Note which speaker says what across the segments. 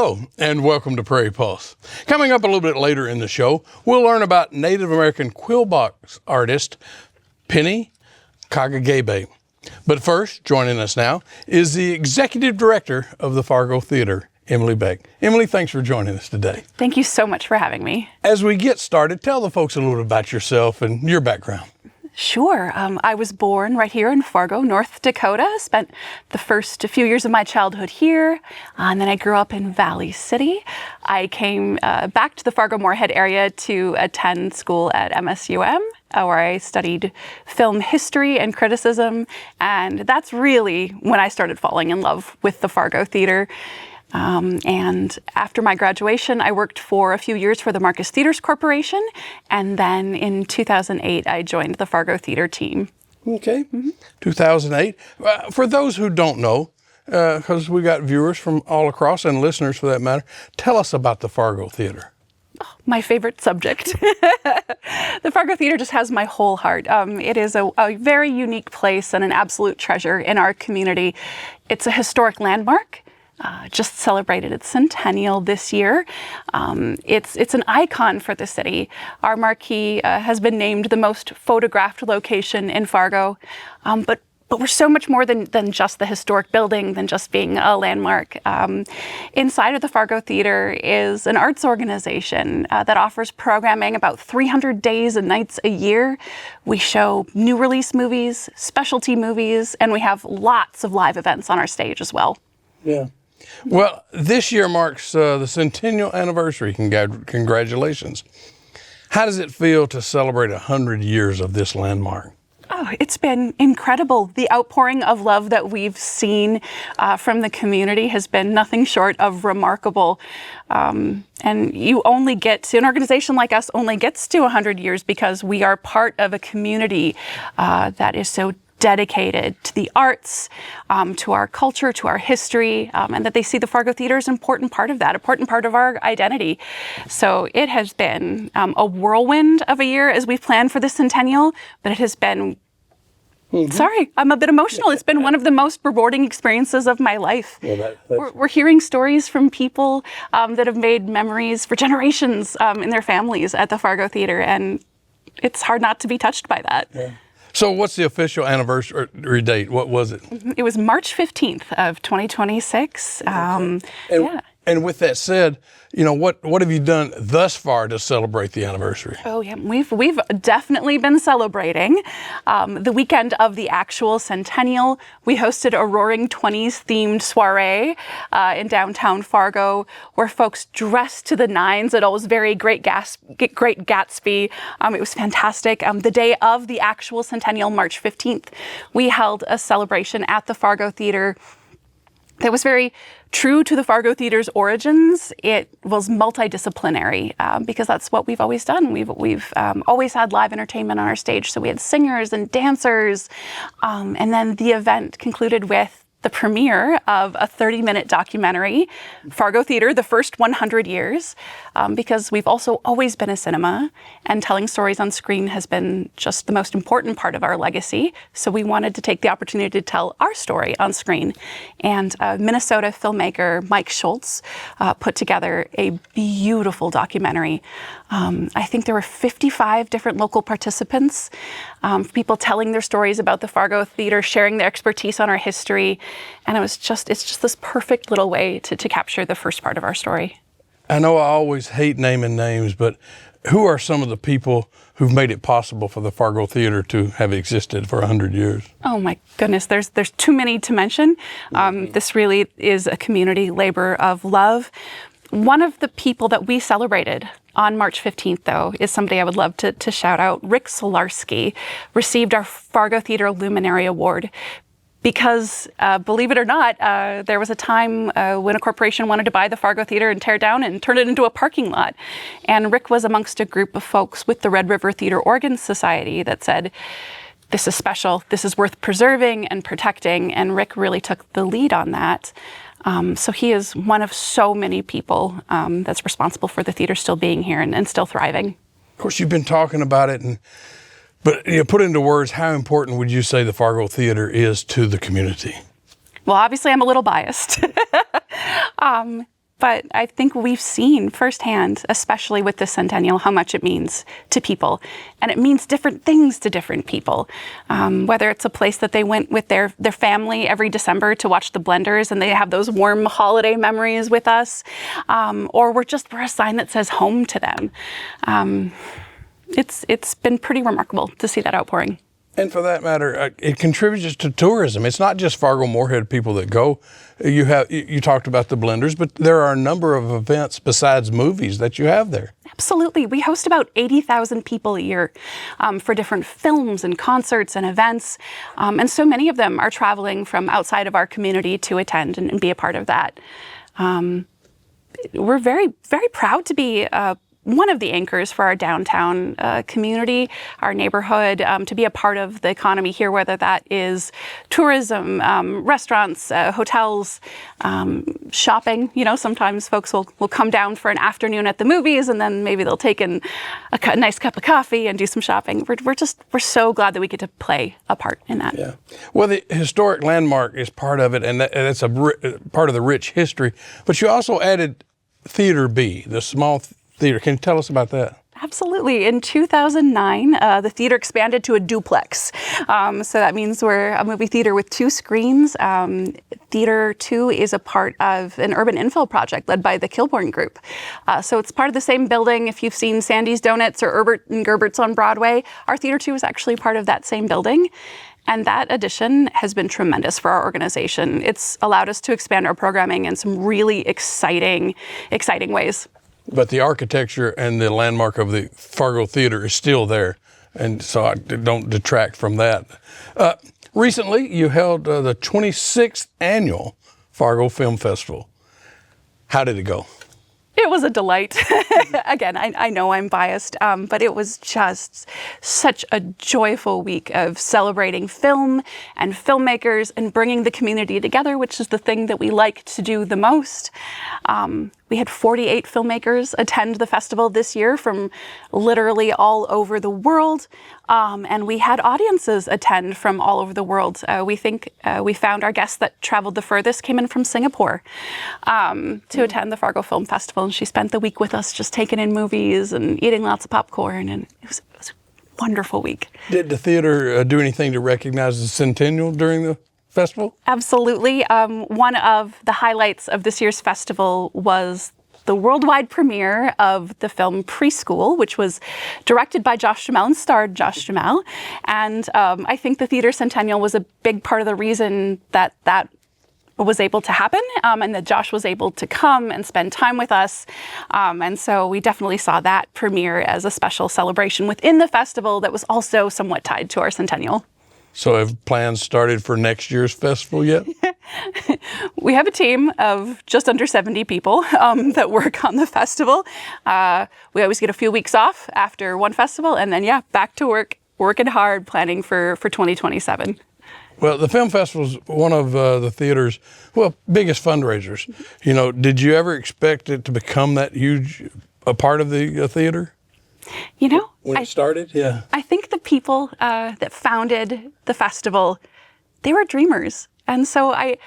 Speaker 1: Hello, and welcome to Prairie Pulse. Coming up a little bit later in the show, we'll learn about Native American quill box artist Penny Kagigebi. But first, joining us now is the Executive Director of the Fargo Theatre, Emily Beck. Emily, thanks for joining us today.
Speaker 2: Thank you so much for having me.
Speaker 1: As we get started, tell the folks a little bit about yourself and your background.
Speaker 2: Sure. I was born right here in Fargo, North Dakota. Spent the first few years of my childhood here, and then I grew up in Valley City. I came back to the Fargo-Moorhead area to attend school at MSUM, where I studied film history and criticism, and that's really when I started falling in love with the Fargo Theatre. And after my graduation, I worked for a few years for the Marcus Theatres Corporation, and then in 2008, I joined the Fargo Theatre team.
Speaker 1: Okay, 2008. For those who don't know, because we got viewers from all across and listeners for that matter, tell us about the Fargo Theatre.
Speaker 2: Oh, my favorite subject. The Fargo Theatre just has my whole heart. It is a very unique place and an absolute treasure in our community. It's a historic landmark. Just celebrated its centennial this year. It's an icon for the city. Our marquee has been named the most photographed location in Fargo, but we're so much more than just the historic building, than just being a landmark. Inside of the Fargo Theatre is an arts organization that offers programming about 300 days and nights a year. We show new release movies, specialty movies, and we have lots of live events on our stage as well.
Speaker 1: Yeah. Well, this year marks the centennial anniversary. Congratulations. How does it feel to celebrate 100 years of this landmark?
Speaker 2: Oh, it's been incredible. The outpouring of love that we've seen from the community has been nothing short of remarkable. And you only an organization like us only gets to 100 years because we are part of a community that is so dedicated to the arts, to our culture, to our history, and that they see the Fargo Theatre as an important part of that, important part of our identity. So it has been a whirlwind of a year as we've planned for the centennial, but it has been, sorry, I'm a bit emotional. It's been one of the most rewarding experiences of my life. Yeah, we're hearing stories from people that have made memories for generations in their families at the Fargo Theatre, and it's hard not to be touched by that. Yeah.
Speaker 1: So what's the official anniversary date? What was it?
Speaker 2: It was March 15th of 2026.
Speaker 1: And with that said, you know, what have you done thus far to celebrate the anniversary?
Speaker 2: Oh, yeah, we've definitely been celebrating. The weekend of the actual centennial, we hosted a Roaring 20s themed soiree in downtown Fargo, where folks dressed to the nines. It all was very Great Gatsby. It was fantastic. The day of the actual centennial, March 15th, we held a celebration at the Fargo Theatre that was very true to the Fargo Theatre's origins. It was multidisciplinary because that's what we've always done. We've always had live entertainment on our stage. So we had singers and dancers. And then the event concluded with the premiere of a 30-minute documentary, Fargo Theatre, the first 100 years, because we've also always been a cinema, and telling stories on screen has been just the most important part of our legacy. So we wanted to take the opportunity to tell our story on screen. And Minnesota filmmaker Mike Schultz put together a beautiful documentary. I think there were 55 different local participants, people telling their stories about the Fargo Theatre, sharing their expertise on our history. And it's just this perfect little way to capture the first part of our story.
Speaker 1: I know I always hate naming names, but who are some of the people who've made it possible for the Fargo Theatre to have existed for 100 years?
Speaker 2: Oh my goodness, there's too many to mention. This really is a community labor of love. One of the people that we celebrated on March 15th, though, is somebody I would love to shout out. Rick Solarski received our Fargo Theatre Luminary Award because, believe it or not, there was a time when a corporation wanted to buy the Fargo Theatre and tear it down and turn it into a parking lot. And Rick was amongst a group of folks with the Red River Theatre Organ Society that said, this is special, this is worth preserving and protecting, and Rick really took the lead on that. So he is one of so many people that's responsible for the theater still being here and still thriving.
Speaker 1: Of course, you've been talking about it, but put into words, how important would you say the Fargo Theatre is to the community?
Speaker 2: Well, obviously, I'm a little biased. But I think we've seen firsthand, especially with the centennial, how much it means to people. And it means different things to different people. Whether it's a place that they went with their family every December to watch the Blenders and they have those warm holiday memories with us, or we're a sign that says home to them. It's been pretty remarkable to see that outpouring.
Speaker 1: And for that matter, it contributes to tourism. It's not just Fargo-Moorhead people that go. You talked about the Blenders, but there are a number of events besides movies that you have there.
Speaker 2: Absolutely. We host about 80,000 people a year for different films and concerts and events. And so many of them are traveling from outside of our community to attend and be a part of that. We're very, very proud to be one of the anchors for our downtown community, our neighborhood, to be a part of the economy here, whether that is tourism, restaurants, hotels, shopping. Sometimes folks will come down for an afternoon at the movies and then maybe they'll take in a nice cup of coffee and do some shopping. We're so glad that we get to play a part in that.
Speaker 1: Yeah. Well, the historic landmark is part of it, and that's a part of the rich history. But you also added Theater B, the small theater. Can you tell us about that?
Speaker 2: Absolutely. In 2009, the theater expanded to a duplex. So that means we're a movie theater with 2 screens. Theater 2 is a part of an urban infill project led by the Kilbourne Group. So it's part of the same building. If you've seen Sandy's Donuts or Herbert and Gerbert's on Broadway, our Theater 2 is actually part of that same building. And that addition has been tremendous for our organization. It's allowed us to expand our programming in some really exciting ways.
Speaker 1: But the architecture and the landmark of the Fargo Theatre is still there, and so I don't detract from that. Recently, you held the 26th annual Fargo Film Festival. How did it go?
Speaker 2: It was a delight. Again, I know I'm biased, but it was just such a joyful week of celebrating film and filmmakers and bringing the community together, which is the thing that we like to do the most. We had 48 filmmakers attend the festival this year from literally all over the world, and we had audiences attend from all over the world. We think we found our guest that traveled the furthest came in from Singapore to attend the Fargo Film Festival, and she spent the week with us just taking in movies and eating lots of popcorn, and it was a wonderful week.
Speaker 1: Did the theater do anything to recognize the centennial during the festival?
Speaker 2: Absolutely. One of the highlights of this year's festival was the worldwide premiere of the film Preschool, which was directed by Josh Duhamel and starred Josh Duhamel. And I think the Theater Centennial was a big part of the reason that was able to happen, and that Josh was able to come and spend time with us. And so we definitely saw that premiere as a special celebration within the festival that was also somewhat tied to our centennial.
Speaker 1: So have plans started for next year's festival yet?
Speaker 2: We have a team of just under 70 people that work on the festival. We always get a few weeks off after one festival, and then, back to work, working hard, planning for 2027.
Speaker 1: Well, the film festival is one of the theater's, biggest fundraisers. Did you ever expect it to become that huge a part of the theater? When it started? Yeah.
Speaker 2: I think the people that founded the festival, they were dreamers. And so I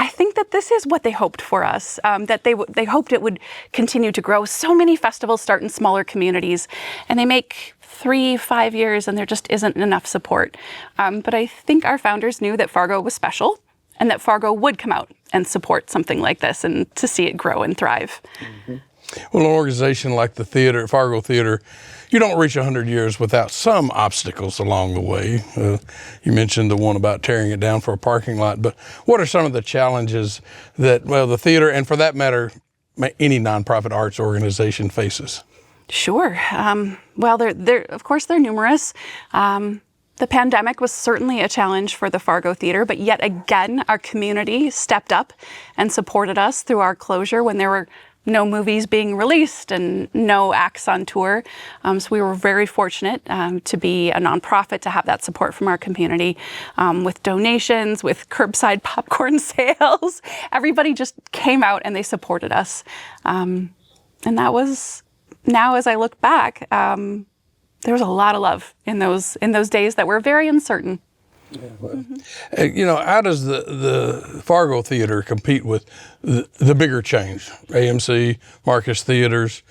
Speaker 2: think that this is what they hoped for us, that they hoped it would continue to grow. So many festivals start in smaller communities, and they make 3-5 years, and there just isn't enough support. But I think our founders knew that Fargo was special, and that Fargo would come out and support something like this, and to see it grow and thrive.
Speaker 1: Mm-hmm. Well, an organization like the theater, Fargo Theatre, you don't reach 100 years without some obstacles along the way. You mentioned the one about tearing it down for a parking lot, but what are some of the challenges that, the theater, and for that matter, any nonprofit arts organization faces?
Speaker 2: Sure. Of course, they're numerous. The pandemic was certainly a challenge for the Fargo Theatre, but yet again, our community stepped up and supported us through our closure when there were no movies being released and no acts on tour. So we were very fortunate to be a nonprofit, to have that support from our community with donations, with curbside popcorn sales. Everybody just came out and they supported us. And that was, now as I look back, there was a lot of love in those days that were very uncertain.
Speaker 1: How does the Fargo Theater compete with the bigger chains, AMC, Marcus Theaters,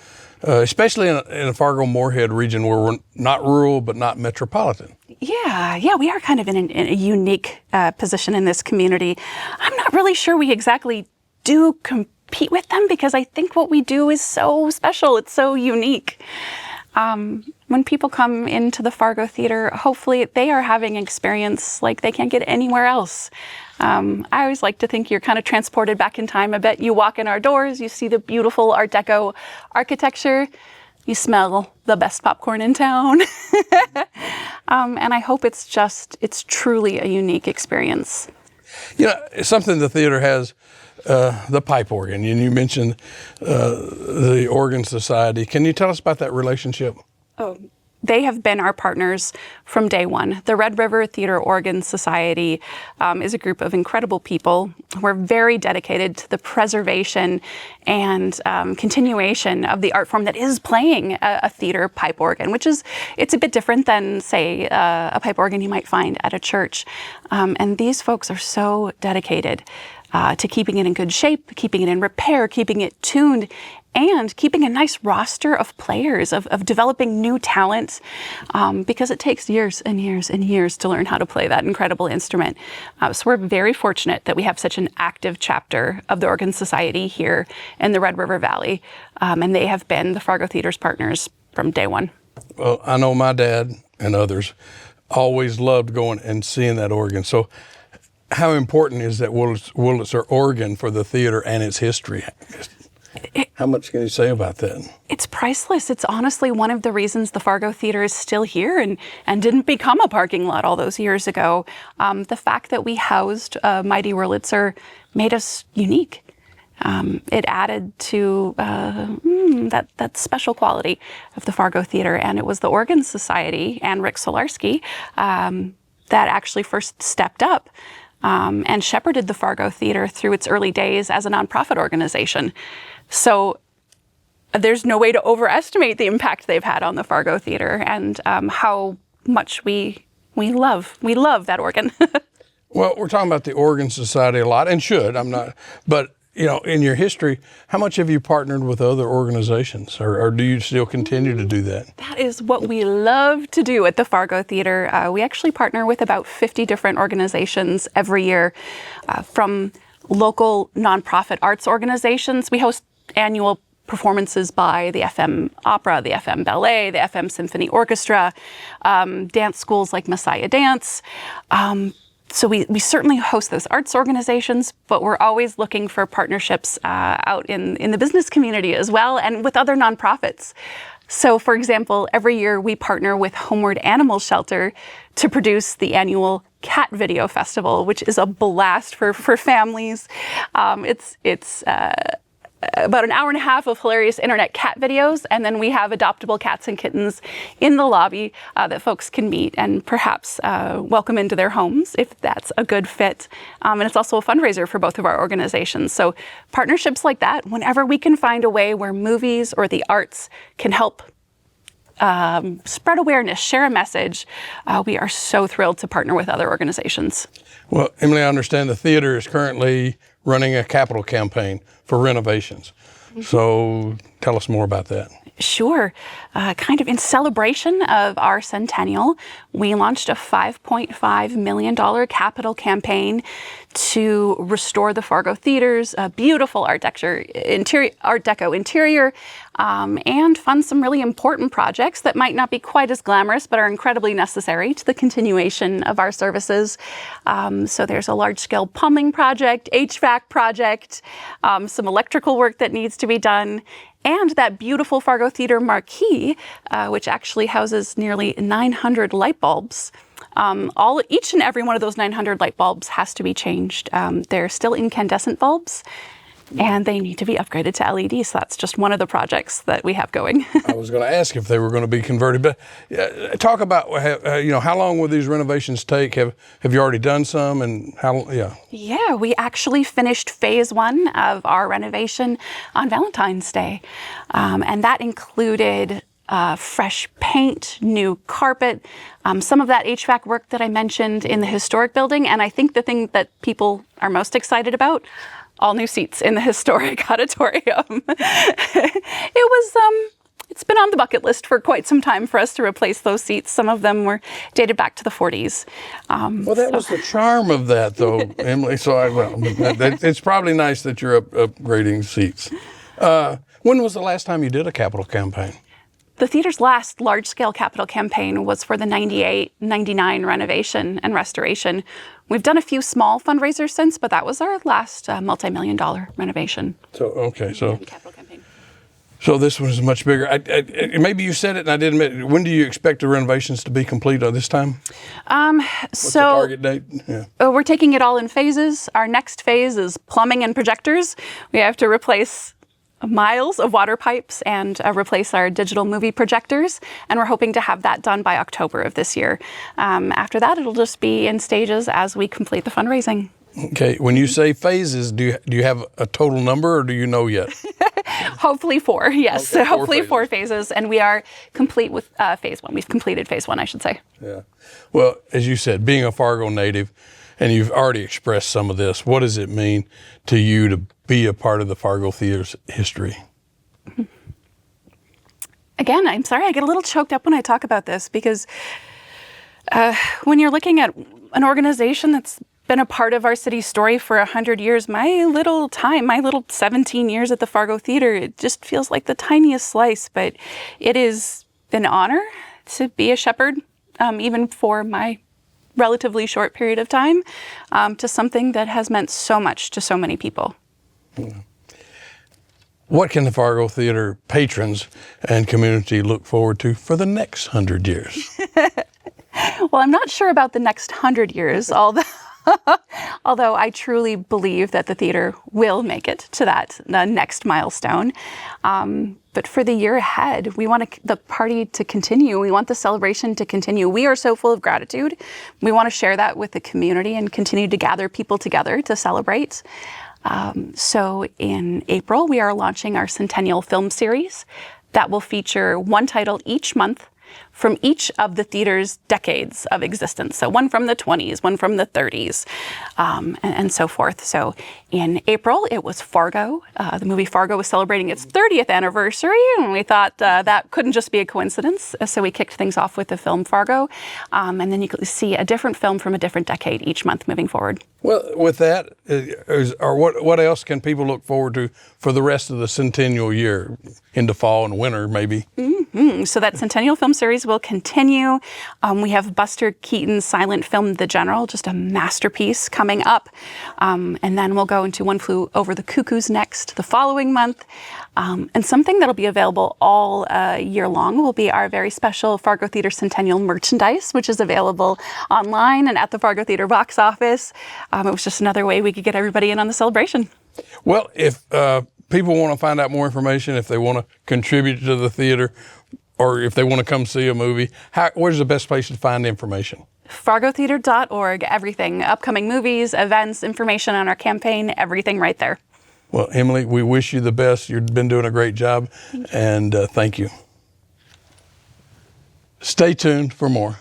Speaker 1: especially in a Fargo-Moorhead region where we're not rural but not metropolitan?
Speaker 2: Yeah, we are kind of in a unique position in this community. I'm not really sure we exactly do compete with them because I think what we do is so special. It's so unique. When people come into the Fargo Theater, hopefully they are having an experience like they can't get anywhere else. I always like to think you're kind of transported back in time a bit. You walk in our doors, you see the beautiful Art Deco architecture, you smell the best popcorn in town. And I hope it's truly a unique experience.
Speaker 1: Something the theater has, the pipe organ, and you mentioned the Organ Society. Can you tell us about that relationship?
Speaker 2: Oh, they have been our partners from day one. The Red River Theater Organ Society is a group of incredible people who are very dedicated to the preservation and continuation of the art form that is playing a theater pipe organ, it's a bit different than, say, a pipe organ you might find at a church. And these folks are so dedicated to keeping it in good shape, keeping it in repair, keeping it tuned, and keeping a nice roster of players, of developing new talent, because it takes years and years and years to learn how to play that incredible instrument. So we're very fortunate that we have such an active chapter of the Organ Society here in the Red River Valley, and they have been the Fargo Theater's partners from day one.
Speaker 1: Well, I know my dad and others always loved going and seeing that organ. So how important is that Wurlitzer organ for the theater and its history? How much can you say about that?
Speaker 2: It's priceless. It's honestly one of the reasons the Fargo Theater is still here and didn't become a parking lot all those years ago. The fact that we housed Mighty Wurlitzer made us unique. It added to that special quality of the Fargo Theater, and it was the Organ Society and Rick Solarski that actually first stepped up and shepherded the Fargo Theater through its early days as a nonprofit organization. So there's no way to overestimate the impact they've had on the Fargo Theater and how much we love that organ.
Speaker 1: Well, we're talking about the Organ Society a lot, and should. But in your history, how much have you partnered with other organizations, or do you still continue to do that?
Speaker 2: That is what we love to do at the Fargo Theater. We actually partner with about 50 different organizations every year, from local nonprofit arts organizations. We host annual performances by the FM Opera, the FM Ballet, the FM Symphony Orchestra, dance schools like Messiah Dance. So we certainly host those arts organizations, but we're always looking for partnerships out in the business community as well, and with other nonprofits. So, for example, every year we partner with Homeward Animal Shelter to produce the annual Cat Video Festival, which is a blast for families. It's about an hour and a half of hilarious internet cat videos, and then we have adoptable cats and kittens in the lobby that folks can meet and perhaps welcome into their homes if that's a good fit. And it's also a fundraiser for both of our organizations. So partnerships like that, whenever we can find a way where movies or the arts can help spread awareness, share a message, we are so thrilled to partner with other organizations.
Speaker 1: Well, Emily, I understand the theater is currently running a capital campaign for renovations. So tell us more about that.
Speaker 2: Sure. Kind of in celebration of our centennial, we launched a $5.5 million capital campaign to restore the Fargo Theater's beautiful Art Deco interior, and fund some really important projects that might not be quite as glamorous, but are incredibly necessary to the continuation of our services. So there's a large-scale plumbing project, HVAC project, some electrical work that needs to be done, and that beautiful Fargo Theater marquee, which actually houses nearly 900 light bulbs. Each and every one of those 900 light bulbs has to be changed. They're still incandescent bulbs, and they need to be upgraded to LED. So that's just one of the projects that we have going.
Speaker 1: I was going to ask if they were going to be converted, but talk about how long will these renovations take? Have you already done some, and how?
Speaker 2: Yeah, we actually finished phase 1 of our renovation on Valentine's Day, and that included fresh paint, new carpet, some of that HVAC work that I mentioned in the historic building. And I think the thing that people are most excited about, all new seats in the historic auditorium. It's been on the bucket list for quite some time for us to replace those seats. Some of them were dated back to the 40s.
Speaker 1: Well, that was the charm of that, though, Emily. So it's probably nice that you're upgrading seats. When was the last time you did a capital campaign?
Speaker 2: The theater's last large-scale capital campaign was for the 98-99 renovation and restoration. We've done a few small fundraisers since, but that was our last multi-million-dollar renovation.
Speaker 1: So
Speaker 2: Capital campaign.
Speaker 1: So this one is much bigger. Maybe you said it and I didn't admit it. When do you expect the renovations to be complete this time? What's the target date? Yeah.
Speaker 2: We're taking it all in phases. Our next phase is plumbing and projectors. We have to replace miles of water pipes and replace our digital movie projectors. And we're hoping to have that done by October of this year. After that, it'll just be in stages as we complete the fundraising.
Speaker 1: Okay. When you say phases, do you have a total number or do you know yet?
Speaker 2: Hopefully 4, yes.
Speaker 1: Okay,
Speaker 2: Hopefully 4 phases. And we are complete with phase 1. We've completed phase 1, I should say.
Speaker 1: Yeah. Well, as you said, being a Fargo native, and you've already expressed some of this, what does it mean to you to be a part of the Fargo Theatre's history?
Speaker 2: Again, I'm sorry, I get a little choked up when I talk about this because when you're looking at an organization that's been a part of our city's story for 100 years, my little 17 years at the Fargo Theatre, it just feels like the tiniest slice, but it is an honor to be a shepherd, even for my relatively short period of time, to something that has meant so much to so many people.
Speaker 1: Yeah. What can the Fargo Theatre patrons and community look forward to for the next 100 years?
Speaker 2: Well, I'm not sure about the next 100 years, although I truly believe that the theater will make it to that next milestone. But for the year ahead, we want the party to continue. We want the celebration to continue. We are so full of gratitude. We want to share that with the community and continue to gather people together to celebrate. So in April, we are launching our Centennial film series that will feature one title each month from each of the theater's decades of existence. So one from the 20s, one from the 30s, and so forth. So in April, it was Fargo. The movie Fargo was celebrating its 30th anniversary, and we thought that couldn't just be a coincidence. So we kicked things off with the film Fargo, and then you could see a different film from a different decade each month moving forward.
Speaker 1: Well, with that, what else can people look forward to for the rest of the centennial year, into fall and winter maybe?
Speaker 2: Mm-hmm. So that Centennial film series will continue. We have Buster Keaton's silent film, The General, just a masterpiece coming up. And then we'll go into One Flew Over the Cuckoo's Nest the following month. And something that'll be available all year long will be our very special Fargo Theatre Centennial merchandise, which is available online and at the Fargo Theatre box office. It was just another way we could get everybody in on the celebration.
Speaker 1: Well, if people want to find out more information, if they want to contribute to the theater, or if they want to come see a movie, where's the best place to find information?
Speaker 2: FargoTheatre.org, everything. Upcoming movies, events, information on our campaign, everything right there.
Speaker 1: Well, Emily, we wish you the best. You've been doing a great job, and thank you. Stay tuned for more.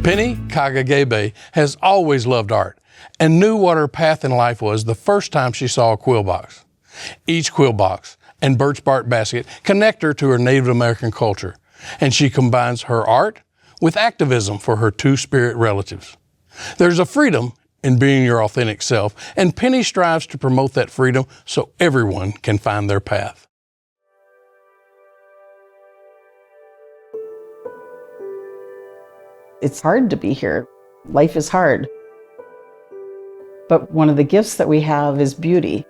Speaker 1: Penny Kagigebi has always loved art and knew what her path in life was the first time she saw a quill box. Each quill box and birch bark basket connect her to her Native American culture, and she combines her art with activism for her two-spirit relatives. There's a freedom in being your authentic self, and Penny strives to promote that freedom so everyone can find their path.
Speaker 3: It's hard to be here. Life is hard. But one of the gifts that we have is beauty.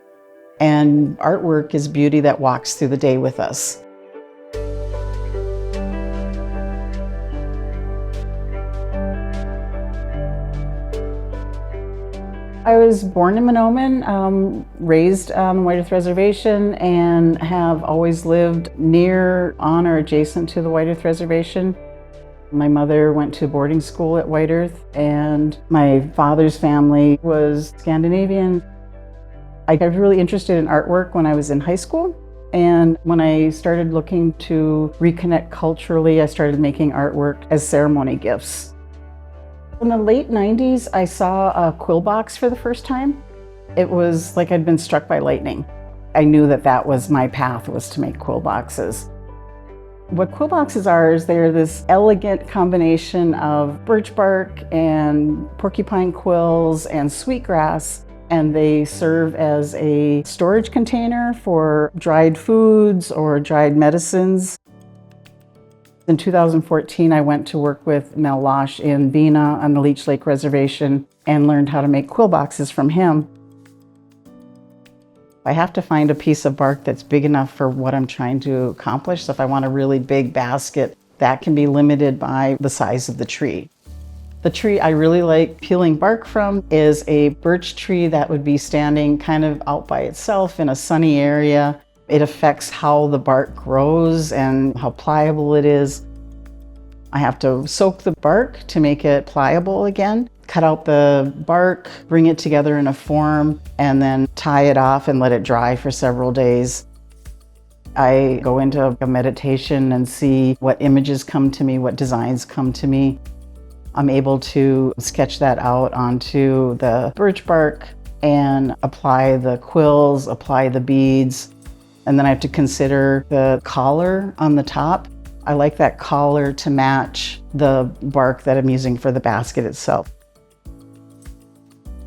Speaker 3: And artwork is beauty that walks through the day with us. I was born in Mahnomen, raised on the White Earth Reservation, and have always lived near, on, or adjacent to the White Earth Reservation. My mother went to boarding school at White Earth, and my father's family was Scandinavian. I got really interested in artwork when I was in high school, and when I started looking to reconnect culturally, I started making artwork as ceremony gifts. In the late 90s, I saw a quill box for the first time. It was like I'd been struck by lightning. I knew that that was my path, was to make quill boxes. What quill boxes are is they're this elegant combination of birch bark and porcupine quills and sweetgrass, and they serve as a storage container for dried foods or dried medicines. In 2014, I went to work with Mel Losh in Bena on the Leech Lake Reservation and learned how to make quill boxes from him. I have to find a piece of bark that's big enough for what I'm trying to accomplish. So if I want a really big basket, that can be limited by the size of the tree. The tree I really like peeling bark from is a birch tree that would be standing kind of out by itself in a sunny area. It affects how the bark grows and how pliable it is. I have to soak the bark to make it pliable again, cut out the bark, bring it together in a form, and then tie it off and let it dry for several days. I go into a meditation and see what images come to me, what designs come to me. I'm able to sketch that out onto the birch bark and apply the quills, apply the beads, and then I have to consider the collar on the top. I like that collar to match the bark that I'm using for the basket itself.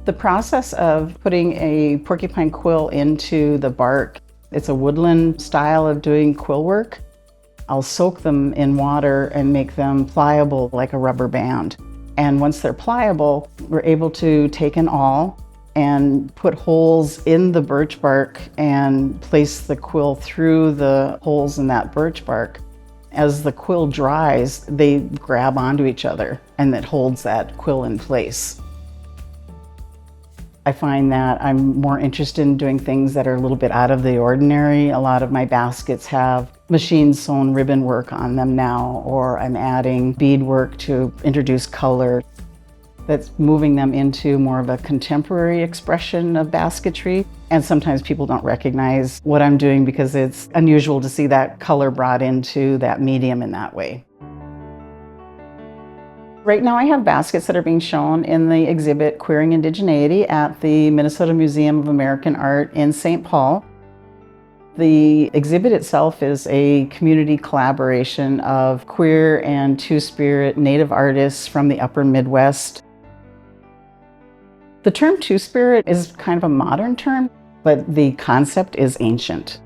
Speaker 3: The process of putting a porcupine quill into the bark, it's a woodland style of doing quill work. I'll soak them in water and make them pliable like a rubber band. And once they're pliable, we're able to take an awl and put holes in the birch bark and place the quill through the holes in that birch bark. As the quill dries, they grab onto each other and that holds that quill in place. I find that I'm more interested in doing things that are a little bit out of the ordinary. A lot of my baskets have machine sewn ribbon work on them now, or I'm adding bead work to introduce color. That's moving them into more of a contemporary expression of basketry. And sometimes people don't recognize what I'm doing because it's unusual to see that color brought into that medium in that way. Right now I have baskets that are being shown in the exhibit Queering Indigeneity at the Minnesota Museum of American Art in St. Paul. The exhibit itself is a community collaboration of queer and Two-Spirit Native artists from the upper Midwest. The term Two-Spirit is kind of a modern term, but the concept is ancient.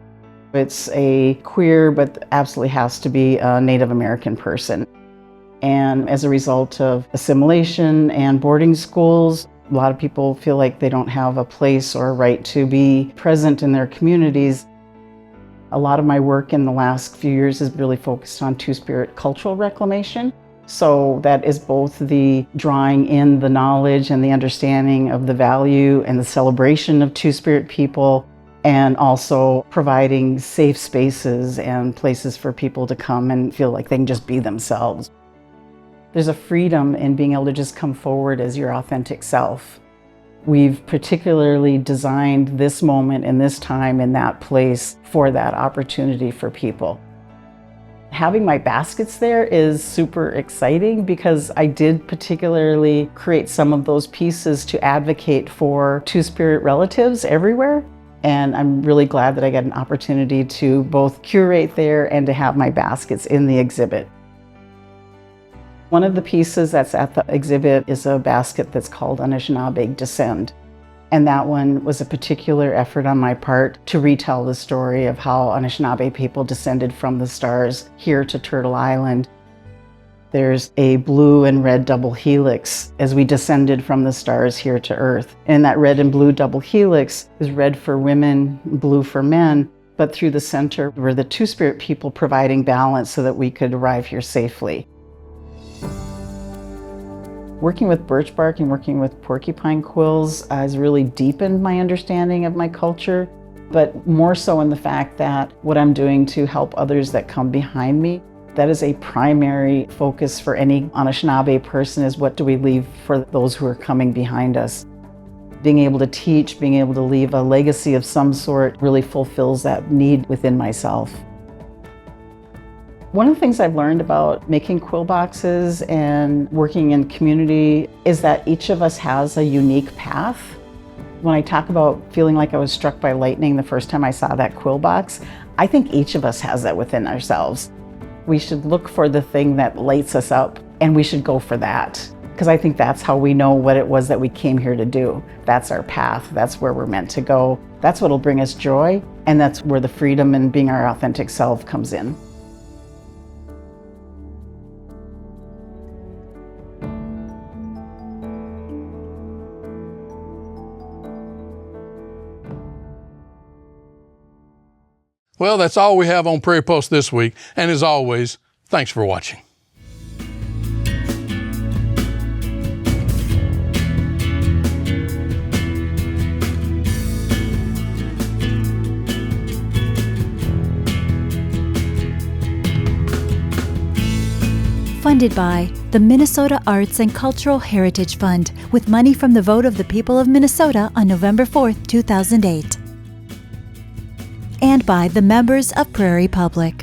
Speaker 3: It's a queer, but absolutely has to be a Native American person. And as a result of assimilation and boarding schools, a lot of people feel like they don't have a place or a right to be present in their communities. A lot of my work in the last few years has really focused on Two-Spirit cultural reclamation. So that is both the drawing in the knowledge and the understanding of the value and the celebration of Two-Spirit people, and also providing safe spaces and places for people to come and feel like they can just be themselves. There's a freedom in being able to just come forward as your authentic self. We've particularly designed this moment and this time and that place for that opportunity for people. Having my baskets there is super exciting because I did particularly create some of those pieces to advocate for Two-Spirit relatives everywhere. And I'm really glad that I got an opportunity to both curate there and to have my baskets in the exhibit. One of the pieces that's at the exhibit is a basket that's called Anishinaabe Descend. And that one was a particular effort on my part to retell the story of how Anishinaabe people descended from the stars here to Turtle Island. There's a blue and red double helix as we descended from the stars here to Earth. And that red and blue double helix is red for women, blue for men, but through the center were the Two-Spirit people providing balance so that we could arrive here safely. Working with birch bark and working with porcupine quills has really deepened my understanding of my culture, but more so in the fact that what I'm doing to help others that come behind me That is a primary focus for any Anishinaabe person, is what do we leave for those who are coming behind us. Being able to teach, being able to leave a legacy of some sort really fulfills that need within myself. One of the things I've learned about making quill boxes and working in community is that each of us has a unique path. When I talk about feeling like I was struck by lightning the first time I saw that quill box, I think each of us has that within ourselves. We should look for the thing that lights us up, and we should go for that. Because I think that's how we know what it was that we came here to do. That's our path, that's where we're meant to go. That's what'll bring us joy, and that's where the freedom and being our authentic self comes in.
Speaker 1: Well, that's all we have on Prairie Pulse this week. And as always, thanks for watching.
Speaker 4: Funded by the Minnesota Arts and Cultural Heritage Fund, with money from the vote of the people of Minnesota on November 4, 2008. And by the members of Prairie Public.